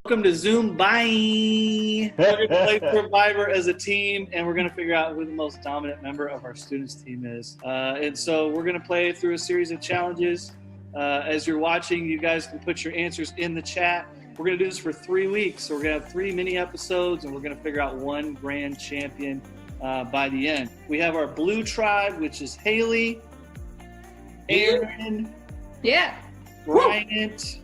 Welcome to Zoom. Bye. We're going to play Survivor as a team, and we're going to figure out who the most dominant member of our students' team is. And so we're going to play through a series of challenges. As you're watching, you guys can put your answers in the chat. We're going to do this for 3 weeks. So we're going to have 3 mini episodes, and we're going to figure out one grand champion by the end. We have our blue tribe, which is Haley, Aaron, Bryant,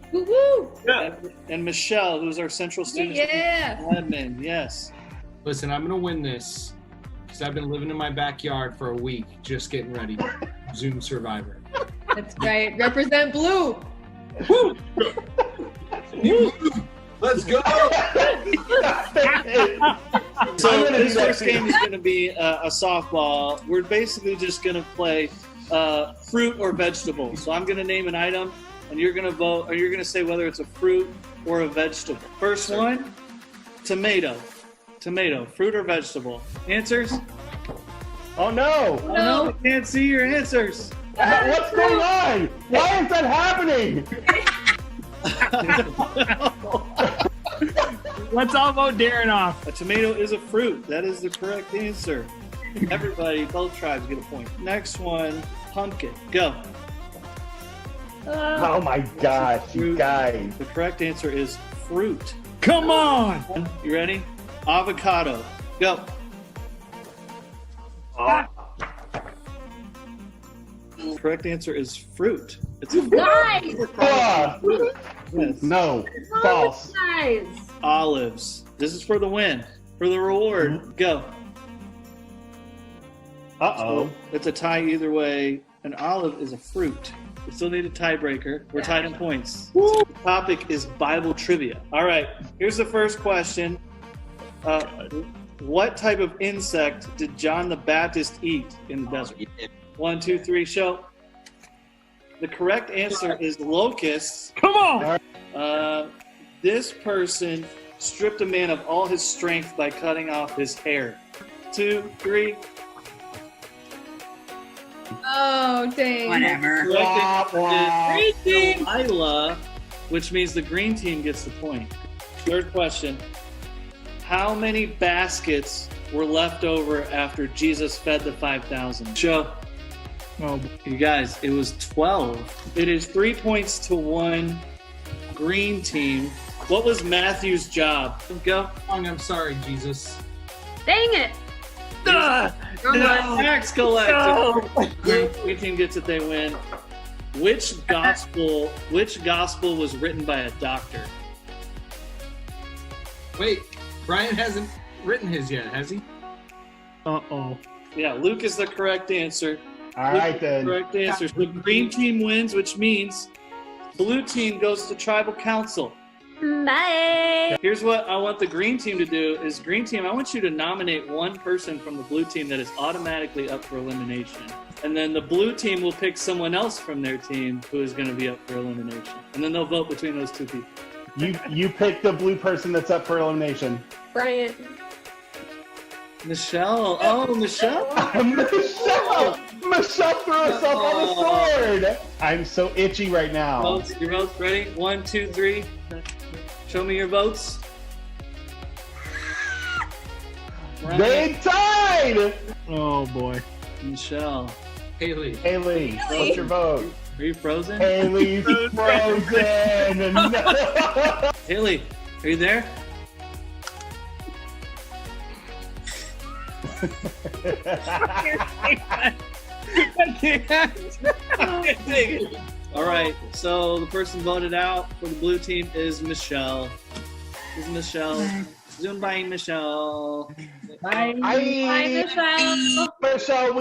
and Michelle, who's our central student admin. Yes. Listen, I'm gonna win this because I've been living in my backyard for a week, just getting ready. Zoom Survivor. That's right. Represent blue. Woo! Let's go. So this first game is going to be a softball. We're basically just going to play fruit or vegetable. So I'm going to name an item, and you're going to vote, or you're going to say whether it's a fruit or a vegetable. First one, tomato. Tomato, fruit or vegetable. Answers? Oh no! Oh no, I can't see your answers. What's going on? Why is that happening? Let's all vote Darren off. A tomato is a fruit. That is the correct answer. Everybody, both tribes get a point. Next one, pumpkin. Go. Oh my gosh, you guys. The correct answer is fruit. Come on. You ready? Avocado. Go. Correct answer is fruit. It's a fruit. Nice. Yes. No, false. Nice. Olives. This is for the win. For the reward. Go. Uh-oh. It's a tie either way. An olive is a fruit. We still need a tiebreaker. We're tied in points. So the topic is Bible trivia. All right. Here's the first question. What type of insect did John the Baptist eat in the desert? 1, 2, 3, show. The correct answer is locusts. Come on. This person stripped a man of all his strength by cutting off his hair. 2, 3. Oh, dang. Whatever. Correct answer is Green team. Delilah, which means the green team gets the point. Third question. How many baskets were left over after Jesus fed the 5,000? Show. Oh, You guys, it was 12. It is 3 points to 1 green team. What was Matthew's job? Go. I'm sorry, Jesus. Dang it. Tax collector. Green team gets it, they win. Which gospel was written by a doctor? Wait, Brian hasn't written his yet, has he? uh-oh. Yeah, Luke is the correct answer. All right then. Correct answer. So green team wins, which means blue team goes to tribal council. Bye. Here's what I want the green team to do is green team, I want you to nominate one person from the blue team that is automatically up for elimination. And then the blue team will pick someone else from their team who is going to be up for elimination. And then they'll vote between those two people. You pick the blue person that's up for elimination. Bryant. Michelle. Oh, Michelle. Michelle! Michelle threw herself on the sword! I'm so itchy right now. Votes, your votes ready? 1, 2, 3. Show me your votes. They tied! Oh, boy. Michelle. Haley. Haley, what's your vote? Are you frozen? Haley's frozen! No. Haley, are you there? All right, so the person voted out for the blue team is Michelle. Is Michelle. Zoom by Michelle. Bye, Michelle. Michelle,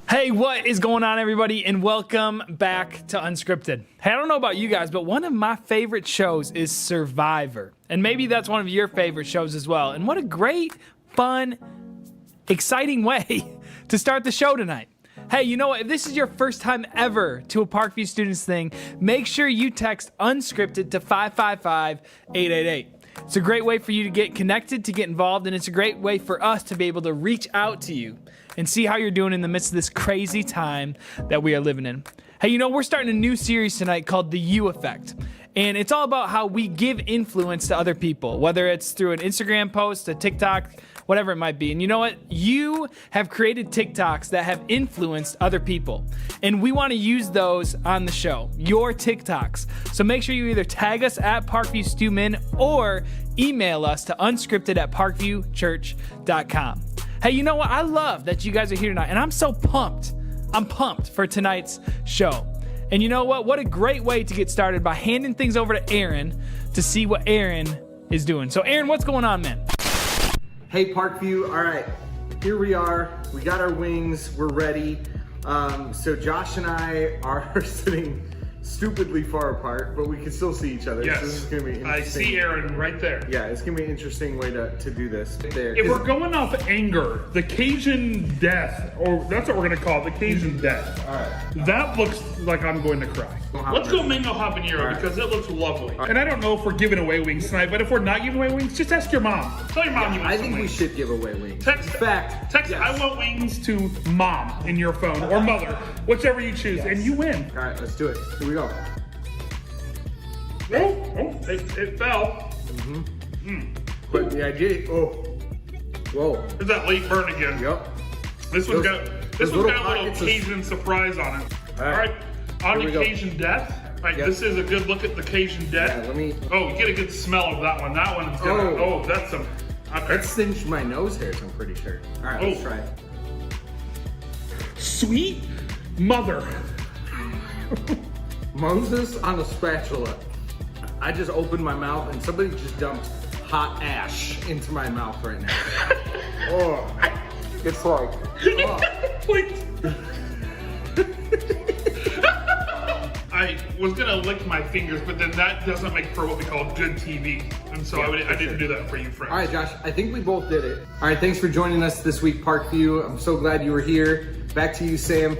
Hey, what is going on, everybody, and welcome back to Unscripted. Hey, I don't know about you guys, but one of my favorite shows is Survivor. And maybe that's one of your favorite shows as well. And what a great, fun, exciting way to start the show tonight. Hey, you know what? If this is your first time ever to a Parkview Students thing, make sure you text Unscripted to 555-888. It's a great way for you to get connected, to get involved, and it's a great way for us to be able to reach out to you and see how you're doing in the midst of this crazy time that we are living in. Hey, you know, we're starting a new series tonight called The You Effect. And it's all about how we give influence to other people, whether it's through an Instagram post, a TikTok, whatever it might be. And you know what? You have created TikToks that have influenced other people. And we want to use those on the show, your TikToks. So make sure you either tag us at Parkview Stu Min or email us to unscripted@parkviewchurch.com. Hey, you know what? I love that you guys are here tonight, and I'm so pumped. I'm pumped for tonight's show. And you know what? What a great way to get started by handing things over to Aaron to see what Aaron is doing. So Aaron, what's going on, man? Hey Parkview, all right, here we are. We got our wings, we're ready. So Josh and I are sitting stupidly far apart, but we can still see each other. Yes, so this is gonna be interesting. I see Aaron right there. Yeah, it's gonna be an interesting way to do this. There. If we're going off anger, the Cajun death, or that's what we're gonna call it, the Cajun death. All right. That looks like I'm going to cry. Let's go mango habanero because it looks lovely. And I don't know if we're giving away wings tonight, but if we're not giving away wings, just ask your mom. Tell your mom you want I some think we wings. should give away wings. Text, In fact, text yes. I want wings to mom in your phone or mother, whichever you choose, and you win. All right, let's do it. Here we go. It fell. But the idea. Oh, whoa. There's that late burn again. Yep. This one's got a little pockets of- Cajun surprise on it. All All right, on Here the we go. Cajun death. All right, Yep. this is a good look at the Cajun death. Yeah, let me. Oh, you get a good smell of that one. That one's gonna. Oh. Oh, that's some. Okay. That singed my nose hairs, I'm pretty sure. All right, let's Oh. try it. Sweet mother. Moses on a spatula. I just opened my mouth and somebody just dumped hot ash into my mouth right now. Oh, it's like. Oh. Wait. I was gonna lick my fingers, but then that doesn't make for what we call good TV, and so I didn't do that for you, friends. All right, Josh, I think we both did it. All right, thanks for joining us this week, Parkview. I'm so glad you were here. Back to you, Sam.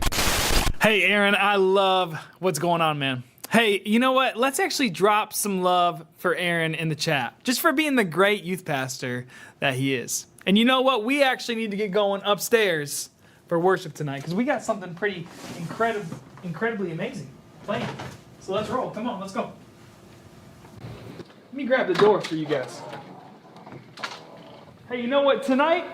Hey, Aaron, I love what's going on, man. Hey, you know what? Let's actually drop some love for Aaron in the chat, just for being the great youth pastor that he is. And you know what? We actually need to get going upstairs for worship tonight, because we got something pretty incredibly amazing playing. So let's roll. Come on, let's go. Let me grab the door for you guys. Hey, you know what? Tonight,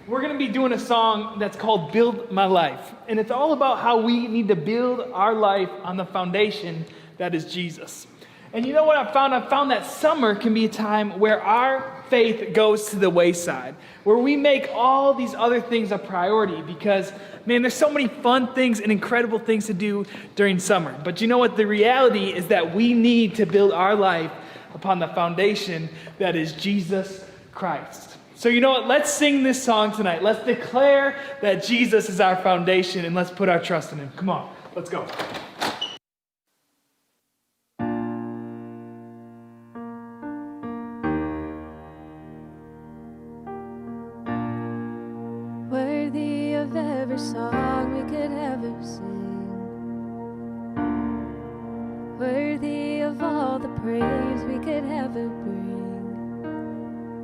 we're going to be doing a song that's called Build My Life. And it's all about how we need to build our life on the foundation that is Jesus. And you know what I found? I found that summer can be a time where our faith goes to the wayside, where we make all these other things a priority because, man, there's so many fun things and incredible things to do during summer. But you know what? The reality is that we need to build our life upon the foundation that is Jesus Christ. So you know what? Let's sing this song tonight. Let's declare that Jesus is our foundation and let's put our trust in him. Come on, let's go. Worthy of every song we could ever sing, worthy of all the praise we could ever bring,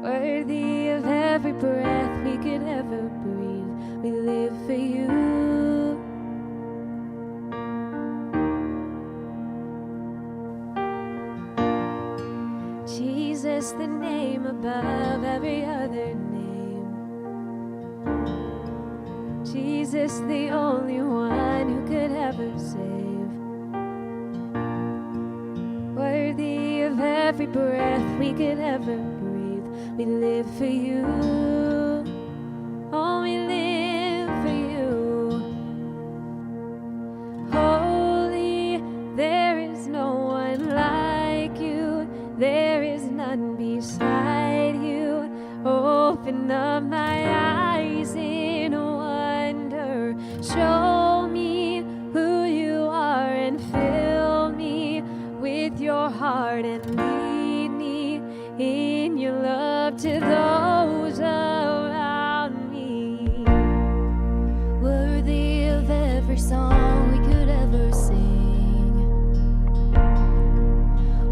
worthy of every breath we could ever breathe. We live for you. Jesus, the name above every other name. Jesus, the only one who could ever save. Worthy of every breath we could ever breathe. We live for you. Oh, we live for you. Holy, there is no one like you. There is none beside you. Open up my eyes in wonder. Show me who you are and fill me with your heart and lead me in your love to those around me. Worthy of every song we could ever sing,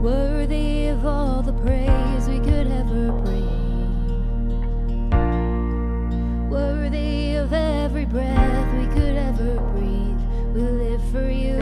worthy of all the praise we could ever bring, worthy of every breath we could ever breathe. We live for you.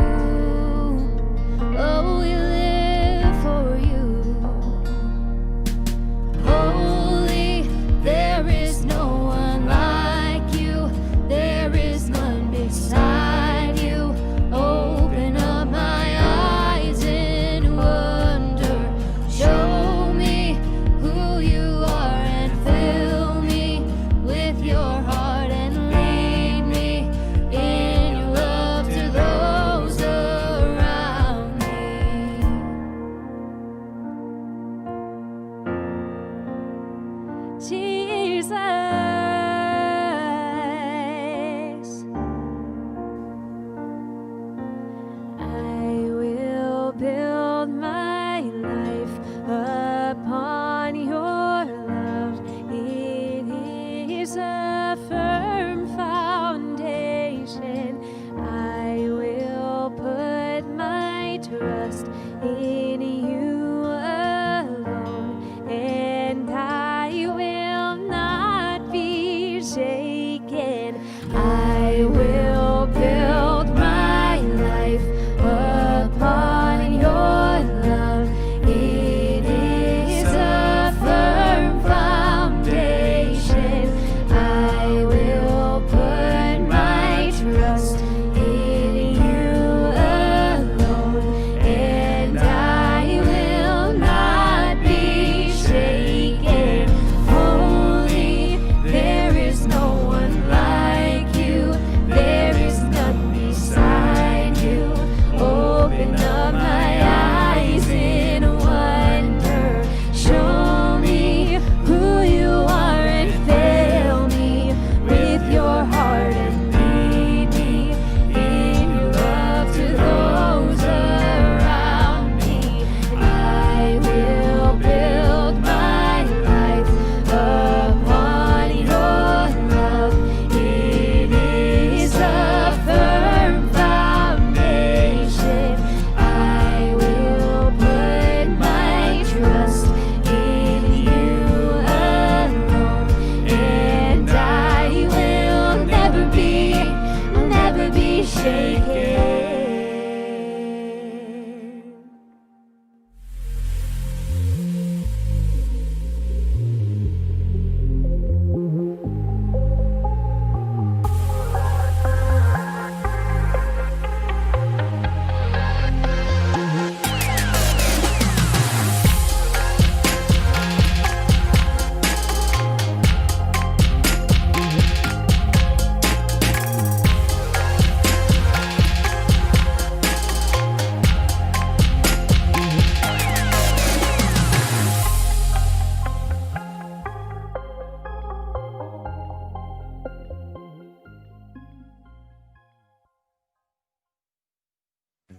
shaken.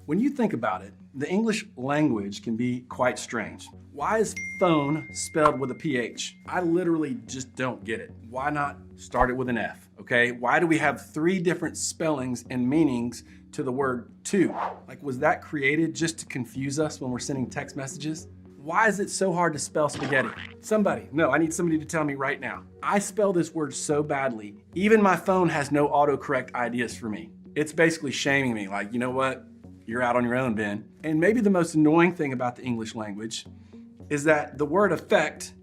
When you think about it, the English language can be quite strange. Why is phone spelled with a PH? I literally just don't get it. Why not start it with an F, okay? Why do we have 3 different spellings and meanings to the word to? Like, was that created just to confuse us when we're sending text messages? Why is it so hard to spell spaghetti? I need somebody to tell me right now. I spell this word so badly, even my phone has no autocorrect ideas for me. It's basically shaming me, like, you know what? You're out on your own, Ben. And maybe the most annoying thing about the English language is that the word affect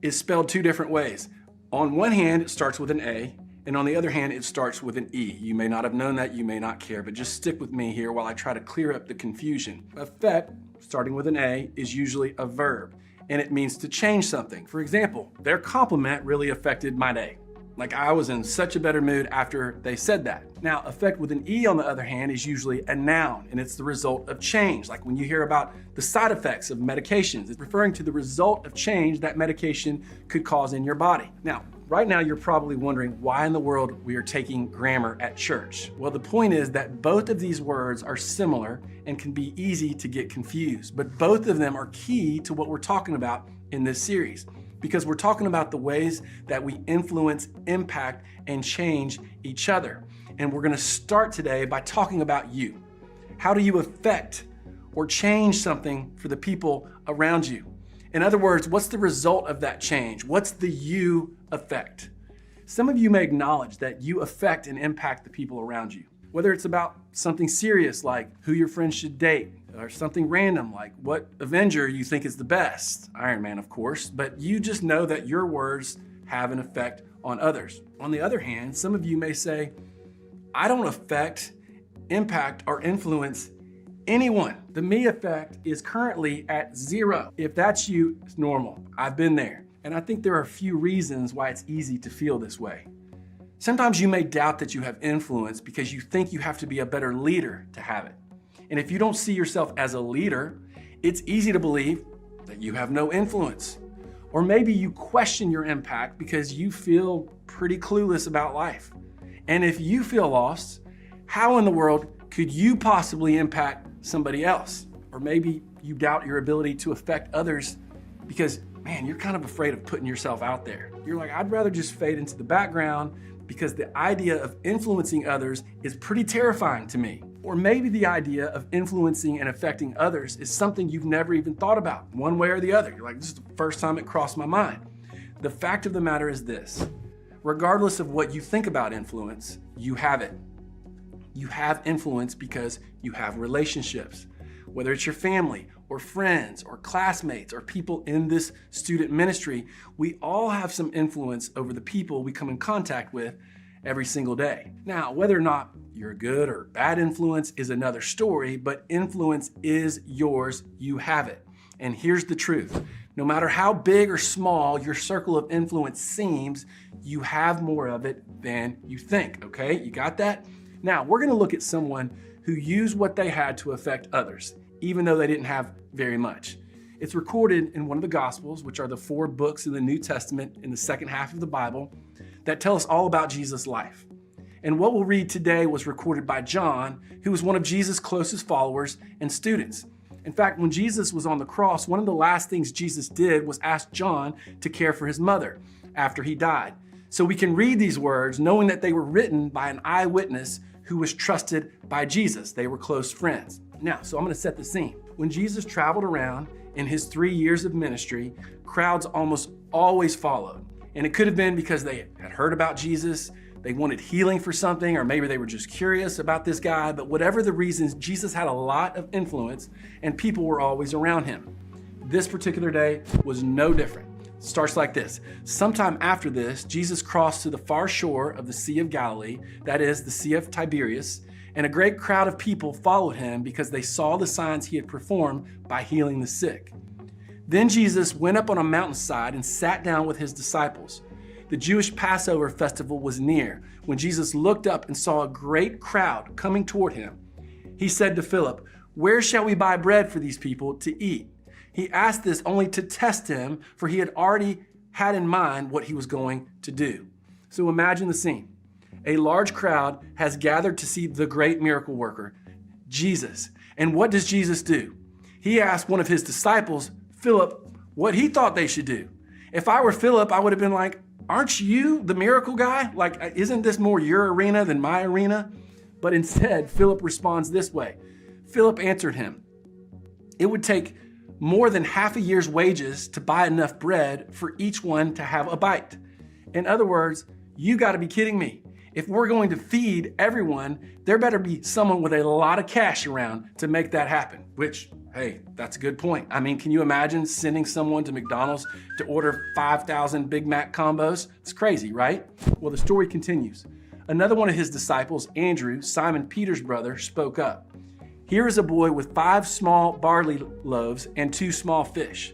is spelled 2 different ways. On one hand, it starts with an A, and on the other hand, it starts with an E. You may not have known that, you may not care, but just stick with me here while I try to clear up the confusion. Affect, starting with an A, is usually a verb, and it means to change something. For example, their compliment really affected my day. Like, I was in such a better mood after they said that. Now, affect with an E, on the other hand, is usually a noun, and it's the result of change. Like when you hear about the side effects of medications, it's referring to the result of change that medication could cause in your body. Now, right now, you're probably wondering why in the world we are taking grammar at church. Well, the point is that both of these words are similar and can be easy to get confused, but both of them are key to what we're talking about in this series, because we're talking about the ways that we influence, impact, and change each other. And we're gonna start today by talking about you. How do you affect or change something for the people around you? In other words, what's the result of that change? What's the you effect? Some of you may acknowledge that you affect and impact the people around you, whether it's about something serious like who your friends should date, or something random like what Avenger you think is the best, Iron Man of course, but you just know that your words have an effect on others. On the other hand, some of you may say, I don't affect, impact, or influence anyone. The me effect is currently at 0. If that's you, it's normal. I've been there. And I think there are a few reasons why it's easy to feel this way. Sometimes you may doubt that you have influence because you think you have to be a better leader to have it. And if you don't see yourself as a leader, it's easy to believe that you have no influence. Or maybe you question your impact because you feel pretty clueless about life. And if you feel lost, how in the world could you possibly impact somebody else? Or maybe you doubt your ability to affect others because, man, you're kind of afraid of putting yourself out there. You're like, I'd rather just fade into the background because the idea of influencing others is pretty terrifying to me. Or maybe the idea of influencing and affecting others is something you've never even thought about, one way or the other. You're like, this is the first time it crossed my mind. The fact of the matter is this: regardless of what you think about influence, you have it. You have influence because you have relationships. Whether it's your family or friends or classmates or people in this student ministry, we all have some influence over the people we come in contact with every single day. Now, whether or not you're a good or bad influence is another story, but influence is yours, you have it. And here's the truth: no matter how big or small your circle of influence seems, you have more of it than you think, okay? You got that? Now, we're gonna look at someone who used what they had to affect others, even though they didn't have very much. It's recorded in one of the Gospels, which are the 4 books in the New Testament in the second half of the Bible, that tell us all about Jesus' life. And what we'll read today was recorded by John, who was one of Jesus' closest followers and students. In fact, when Jesus was on the cross, one of the last things Jesus did was ask John to care for his mother after he died. So we can read these words knowing that they were written by an eyewitness who was trusted by Jesus. They were close friends. Now, so I'm gonna set the scene. When Jesus traveled around in his 3 years of ministry, crowds almost always followed. And it could have been because they had heard about Jesus, they wanted healing for something, or maybe they were just curious about this guy. But whatever the reasons, Jesus had a lot of influence and people were always around him. This particular day was no different. It starts like this. Sometime after this, Jesus crossed to the far shore of the Sea of Galilee, that is the Sea of Tiberias, and a great crowd of people followed him because they saw the signs he had performed by healing the sick. Then Jesus went up on a mountainside and sat down with his disciples. The Jewish Passover festival was near when Jesus looked up and saw a great crowd coming toward him. He said to Philip, "Where shall we buy bread for these people to eat?" He asked this only to test him, for he had already had in mind what he was going to do. So imagine the scene. A large crowd has gathered to see the great miracle worker, Jesus. And what does Jesus do? He asked one of his disciples, Philip, what he thought they should do. If I were Philip, I would have been like, aren't you the miracle guy? Like, isn't this more your arena than my arena? But instead, Philip responds this way. Philip answered him, it would take more than half a year's wages to buy enough bread for each one to have a bite. In other words, you got to be kidding me. If we're going to feed everyone, there better be someone with a lot of cash around to make that happen, which, hey, that's a good point. I mean, can you imagine sending someone to McDonald's to order 5,000 Big Mac combos? It's crazy, right? Well, the story continues. Another one of his disciples, Andrew, Simon Peter's brother, spoke up. Here is a boy with 5 small barley loaves and 2 small fish.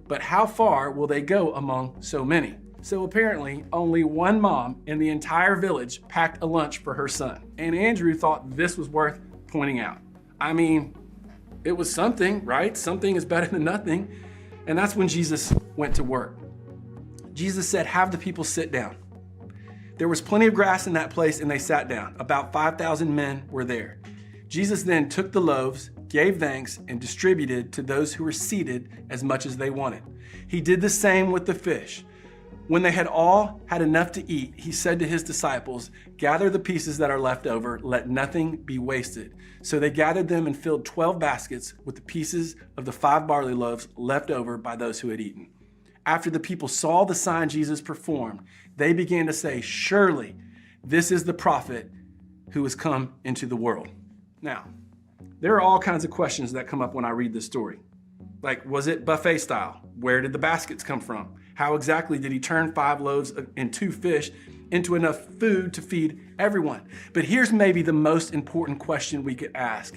But how far will they go among so many? So apparently, only one mom in the entire village packed a lunch for her son. And Andrew thought this was worth pointing out. I mean, it was something, right? Something is better than nothing. And that's when Jesus went to work. Jesus said, have the people sit down. There was plenty of grass in that place and they sat down. About 5,000 men were there. Jesus then took the loaves, gave thanks, and distributed to those who were seated as much as they wanted. He did the same with the fish. When they had all had enough to eat, he said to his disciples, gather the pieces that are left over, let nothing be wasted. So they gathered them and filled 12 baskets with the pieces of the 5 barley loaves left over by those who had eaten. After the people saw the sign Jesus performed, they began to say, surely this is the prophet who has come into the world. Now, there are all kinds of questions that come up when I read this story. Like, was it buffet style? Where did the baskets come from? How exactly did he turn 5 loaves and 2 fish into enough food to feed everyone? But here's maybe the most important question we could ask.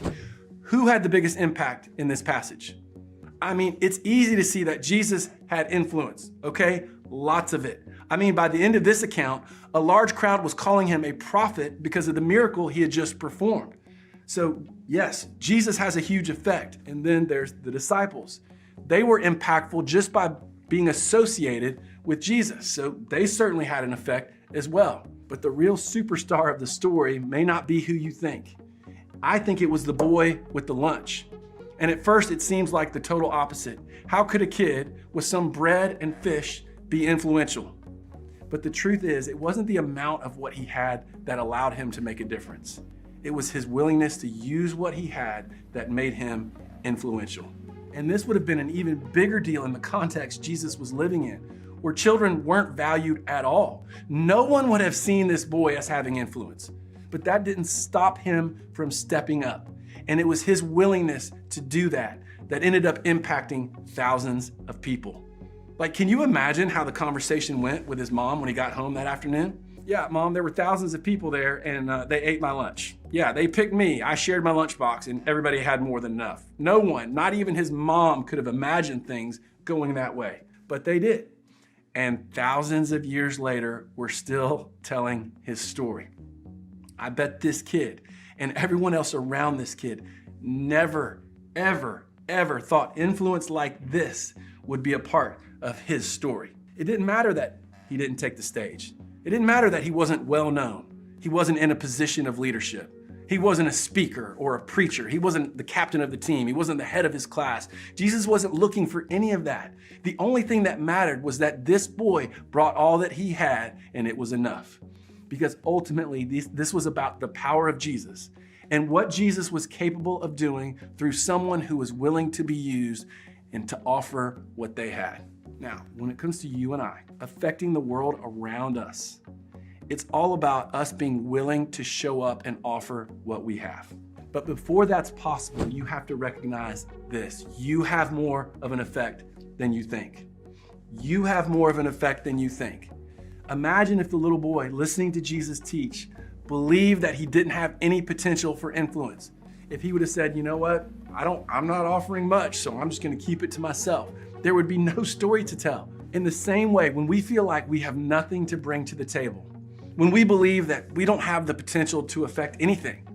Who had the biggest impact in this passage? I mean, it's easy to see that Jesus had influence, okay? Lots of it. I mean, by the end of this account, a large crowd was calling him a prophet because of the miracle he had just performed. So yes, Jesus has a huge effect. And then there's the disciples. They were impactful just by being associated with Jesus. So they certainly had an effect as well. But the real superstar of the story may not be who you think. I think it was the boy with the lunch. And at first it seems like the total opposite. How could a kid with some bread and fish be influential? But the truth is, it wasn't the amount of what he had that allowed him to make a difference. It was his willingness to use what he had that made him influential. And this would have been an even bigger deal in the context Jesus was living in, where children weren't valued at all. No one would have seen this boy as having influence, but that didn't stop him from stepping up. And it was his willingness to do that ended up impacting thousands of people. Like, can you imagine how the conversation went with his mom when he got home that afternoon? Yeah, Mom, there were thousands of people there and they ate my lunch. Yeah, they picked me. I shared my lunchbox and everybody had more than enough. No one, not even his mom, could have imagined things going that way, but they did. And thousands of years later, we're still telling his story. I bet this kid and everyone else around this kid never, ever, ever thought influence like this would be a part of his story. It didn't matter that he didn't take the stage. It didn't matter that he wasn't well known. He wasn't in a position of leadership. He wasn't a speaker or a preacher. He wasn't the captain of the team. He wasn't the head of his class. Jesus wasn't looking for any of that. The only thing that mattered was that this boy brought all that he had and it was enough. Because ultimately, this was about the power of Jesus and what Jesus was capable of doing through someone who was willing to be used and to offer what they had. Now, when it comes to you and I, affecting the world around us, It's all about us being willing to show up and offer what we have. But before that's possible, you have to recognize this. You have more of an effect than you think. You have more of an effect than you think. Imagine if the little boy listening to Jesus teach believed that he didn't have any potential for influence. If he would have said, you know what, I'm not offering much, so I'm just gonna keep it to myself. There would be no story to tell. In the same way, when we feel like we have nothing to bring to the table, when we believe that we don't have the potential to affect anything,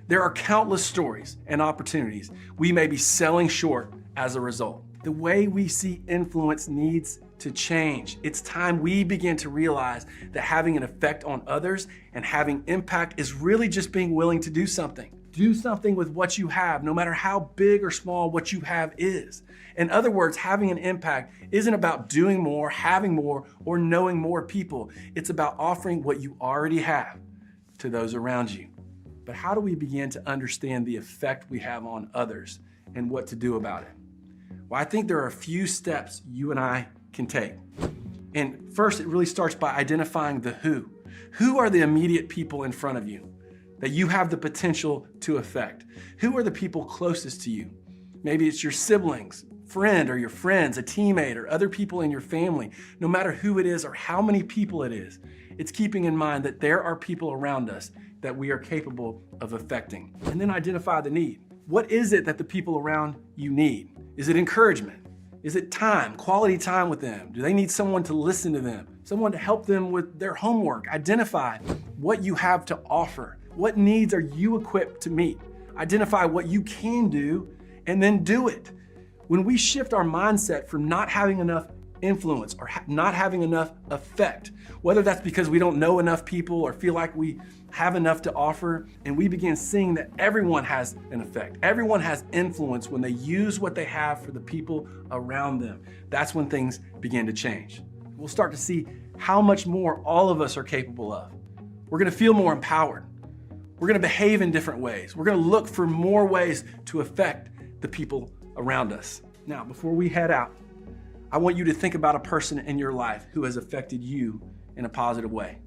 there are countless stories and opportunities we may be selling short as a result. The way we see influence needs to change. It's time we begin to realize that having an effect on others and having impact is really just being willing to do something. Do something with what you have, no matter how big or small what you have is. In other words, having an impact isn't about doing more, having more, or knowing more people. It's about offering what you already have to those around you. But how do we begin to understand the effect we have on others and what to do about it? Well, I think there are a few steps you and I can take. And first, it really starts by identifying the who. Who are the immediate people in front of you that you have the potential to affect? Who are the people closest to you? Maybe it's your siblings, friend or your friends, a teammate, or other people in your family. No matter who it is or how many people it is, it's keeping in mind that there are people around us that we are capable of affecting. And then identify the need. What is it that the people around you need? Is it encouragement? Is it time, quality time with them? Do they need someone to listen to them? Someone to help them with their homework? Identify what you have to offer. What needs are you equipped to meet? Identify what you can do and then do it. When we shift our mindset from not having enough influence or not having enough effect, whether that's because we don't know enough people or feel like we have enough to offer, and we begin seeing that everyone has an effect, everyone has influence when they use what they have for the people around them, that's when things begin to change. We'll start to see how much more all of us are capable of. We're gonna feel more empowered. We're gonna behave in different ways. We're gonna look for more ways to affect the people around us. Now, before we head out, I want you to think about a person in your life who has affected you in a positive way.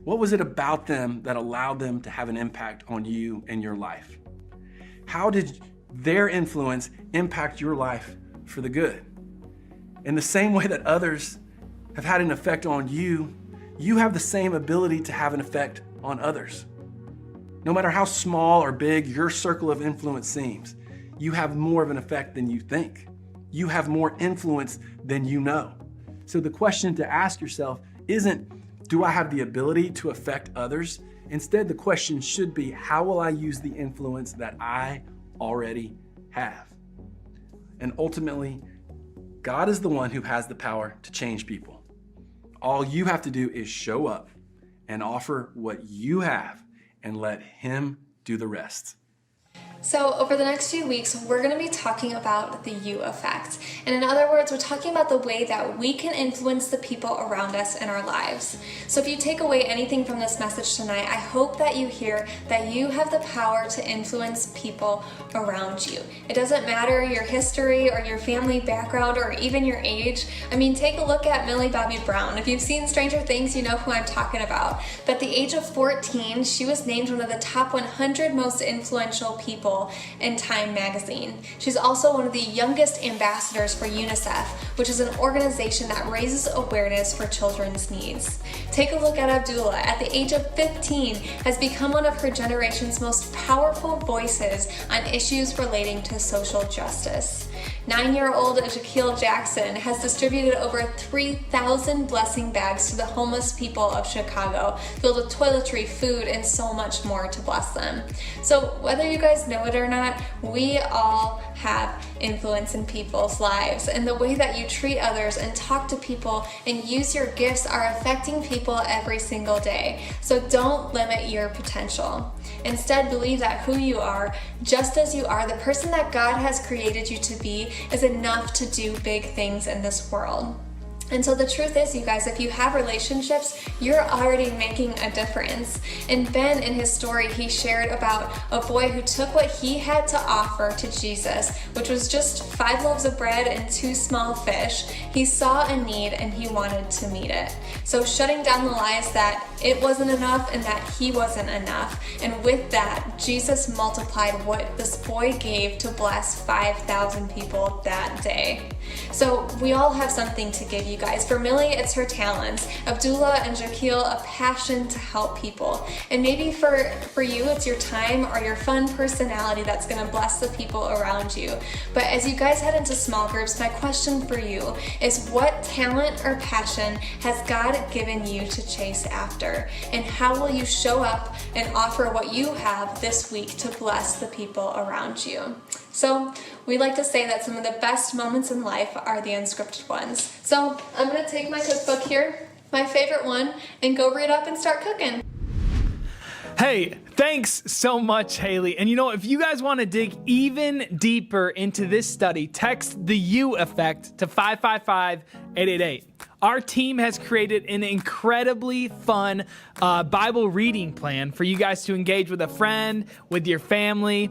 What was it about them that allowed them to have an impact on you and your life? How did their influence impact your life for the good? In the same way that others have had an effect on you, you have the same ability to have an effect on others. No matter how small or big your circle of influence seems, you have more of an effect than you think. You have more influence than you know. So the question to ask yourself isn't, do I have the ability to affect others? Instead, the question should be, how will I use the influence that I already have? And ultimately, God is the one who has the power to change people. All you have to do is show up and offer what you have and let Him do the rest. So over the next few weeks, we're going to be talking about the you effect. And in other words, we're talking about the way that we can influence the people around us in our lives. So if you take away anything from this message tonight, I hope that you hear that you have the power to influence people around you. It doesn't matter your history or your family background or even your age. I mean, take a look at Millie Bobby Brown. If you've seen Stranger Things, you know who I'm talking about. But at the age of 14, she was named one of the top 100 most influential people in Time magazine. She's also one of the youngest ambassadors for UNICEF, which is an organization that raises awareness for children's needs. Take a look at Abdullah. At the age of 15, has become one of her generation's most powerful voices on issues relating to social justice. 9-year-old Shaquille Jackson has distributed over 3,000 blessing bags to the homeless people of Chicago, filled with toiletry, food, and so much more to bless them. So whether you guys know it or not, we all have influence in people's lives, and the way that you treat others and talk to people and use your gifts are affecting people every single day. So don't limit your potential. Instead, believe that who you are, just as you are, the person that God has created you to be, is enough to do big things in this world. And so the truth is, you guys, if you have relationships, you're already making a difference. And Ben, in his story, he shared about a boy who took what he had to offer to Jesus, which was just 5 loaves of bread and 2 small fish. He saw a need and he wanted to meet it. So shutting down the lies that it wasn't enough and that he wasn't enough. And with that, Jesus multiplied what this boy gave to bless 5,000 people that day. So we all have something to give, you guys. For Millie, it's her talents. Abdullah and Jaquil, a passion to help people. And maybe for you, it's your time or your fun personality that's going to bless the people around you. But as you guys head into small groups, my question for you is, what talent or passion has God given you to chase after? And how will you show up and offer what you have this week to bless the people around you? So we like to say that some of the best moments in life are the unscripted ones. So I'm going to take my cookbook here, my favorite one, and go read up and start cooking. Hey, thanks so much, Haley. And you know, if you guys want to dig even deeper into this study, text the U effect to 555-888. Our team has created an incredibly fun Bible reading plan for you guys to engage with a friend, with your family,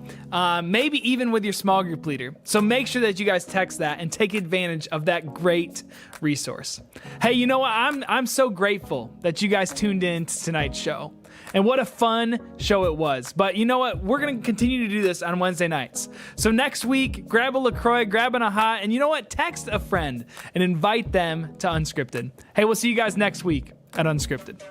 maybe even with your small group leader. So make sure that you guys text that and take advantage of that great resource. Hey, you know what? I'm so grateful that you guys tuned in to tonight's show. And what a fun show it was. But you know what? We're going to continue to do this on Wednesday nights. So next week, grab a LaCroix, grab an AHA, and you know what? Text a friend and invite them to Unscripted. Hey, we'll see you guys next week at Unscripted.